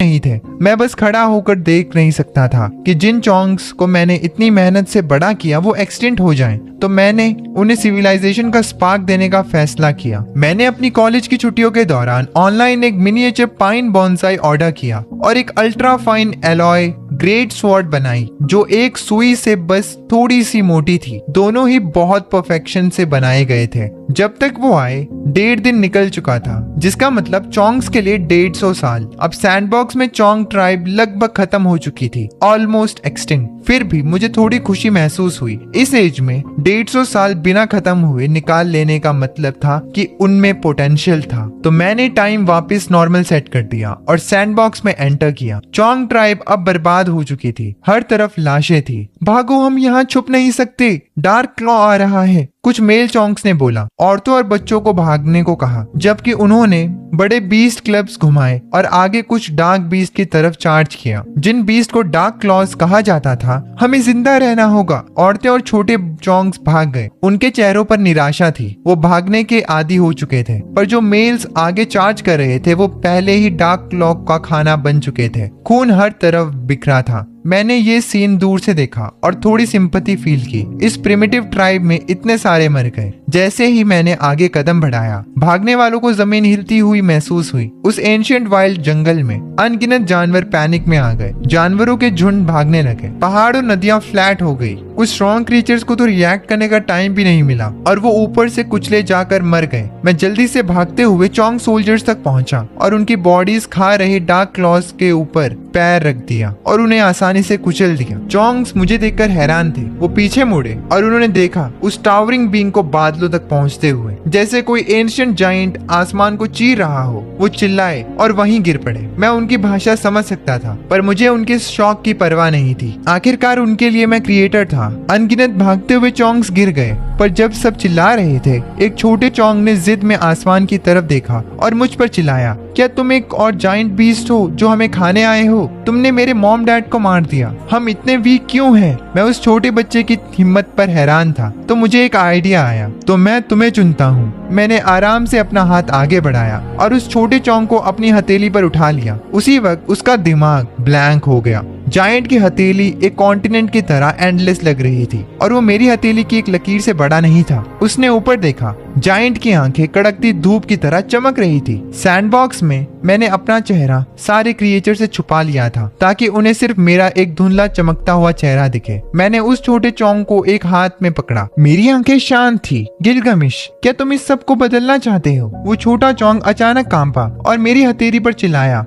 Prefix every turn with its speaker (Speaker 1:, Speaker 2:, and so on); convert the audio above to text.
Speaker 1: नहीं थे। मैं बस खड़ा होकर देख नहीं सकता था कि जिन चोंग्स को मैंने इतनी मेहनत से बड़ा किया वो एक्सटिंक्ट हो जाएं। तो मैंने उन्हें सिविलाइजेशन का स्पार्क देने का फैसला किया। मैंने अपनी कॉलेज की छुट्टियों के दौरान ऑनलाइन एक मिनिएचर पाइन बॉन्साई ऑर्डर किया और एक ultra fine alloy great sword बनाई जो एक सुई से बस थोड़ी सी मोटी थी। दोनों ही बहुत परफेक्शन से बनाए गए थे। जब तक वो आए 1.5 दिन निकल चुका था, जिसका मतलब चोंग्स के लिए 150 साल। अब सैंडबॉक्स में चोंग ट्राइब लगभग खत्म हो चुकी थी, ऑलमोस्ट एक्सटिंक्ट। फिर भी मुझे थोड़ी खुशी महसूस हुई। इस एज में 150 साल बिना खत्म हुए निकाल लेने का मतलब था कि उनमें पोटेंशियल था। तो मैंने टाइम वापस नॉर्मल सेट कर दिया और सैंडबॉक्स में एंटर किया। चोंग ट्राइब अब बर्बाद हो चुकी थी, हर तरफ लाशें थी। भागो, हम यहाँ छुप नहीं सकते, डार्क क्लॉ आ रहा है, कुछ मेल चोंग्स ने बोला। औरतों और बच्चों को भागने को कहा, जबकि उन्होंने बड़े बीस्ट क्लब्स घुमाए और आगे कुछ डार्क बीस्ट की तरफ चार्ज किया। जिन बीस्ट को डार्क क्लॉज कहा जाता था, हमें जिंदा रहना होगा। औरतें और छोटे चोंग्स भाग गए। उनके चेहरों पर निराशा थी, वो भागने के आदी हो चुके थे। पर जो मेल्स आगे चार्ज कर रहे थे वो पहले ही डार्क क्लॉ का खाना बन चुके थे। खून हर तरफ बिखरा था। मैंने ये सीन दूर से देखा और थोड़ी सिंपैथी फील की। इस प्रिमिटिव ट्राइब में इतने सारे मर गए। जैसे ही मैंने आगे कदम बढ़ाया, भागने वालों को जमीन हिलती हुई महसूस हुई। उस एंशिएंट वाइल्ड जंगल में अनगिनत जानवर पैनिक में आ गए। जानवरों के झुंड भागने लगे। पहाड़ और नदियां फ्लैट हो गई। कुछ स्ट्रॉन्ग क्रीचर्स को तो रिएक्ट करने का टाइम भी नहीं मिला और वो ऊपर से कुचले जाकर मर गए। मैं जल्दी से भागते हुए चोंग सोल्जर्स तक पहुंचा और उनकी बॉडीज खा रहे डार्क क्लॉज के ऊपर पैर रख दिया और उन्हें आसानी से कुचल दिया। चोंग्स मुझे देखकर हैरान थे। वो पीछे मुड़े और उन्होंने देखा उस टावरिंग बीइंग को बादलों तक पहुंचते हुए, जैसे कोई एंशिएंट जायंट आसमान को चीर रहा हो। वो चिल्लाए और वहीं गिर पड़े। मैं उनकी भाषा समझ सकता था, पर मुझे उनके शौक की परवाह नहीं थी। आखिरकार उनके लिए मैं क्रिएटर था। अनगिनत भागते हुए चोंग्स गिर गए, पर जब सब चिल्ला रहे थे, एक छोटे चोंग ने जिद में आसमान की तरफ देखा और मुझ पर चिल्लाया, क्या तुम एक और जायंट बीस्ट हो जो हमें खाने आए हो? तुमने मेरे मॉम डैड को मार दिया। हम इतने वीक क्यों हैं? मैं उस छोटे बच्चे की हिम्मत पर हैरान था। तो मुझे एक आइडिया आया, तो मैं तुम्हें चुनता हूँ। मैंने आराम से अपना हाथ आगे बढ़ाया और उस छोटे चोंग को अपनी हथेली पर उठा लिया। उसी वक्त उसका दिमाग ब्लैंक हो गया। जायंट की हथेली एक कॉन्टिनेंट की तरह एंडलेस लग रही थी और वो मेरी हथेली की एक लकीर से बड़ा नहीं था। उसने ऊपर देखा। जायंट की आंखें कड़कती धूप की तरह चमक रही थी। सैंडबॉक्स में मैंने अपना चेहरा सारे क्रिएचर से छुपा लिया था ताकि उन्हें सिर्फ मेरा एक धुंधला चमकता हुआ चेहरा दिखे। मैंने उस छोटे चोंग को एक हाथ में पकड़ा। मेरी आंखें शांत थी। गिलगमिश, क्या तुम इस सब को बदलना चाहते हो? वो छोटा चोंग अचानक कांपा और मेरी हथेली पर चिल्लाया,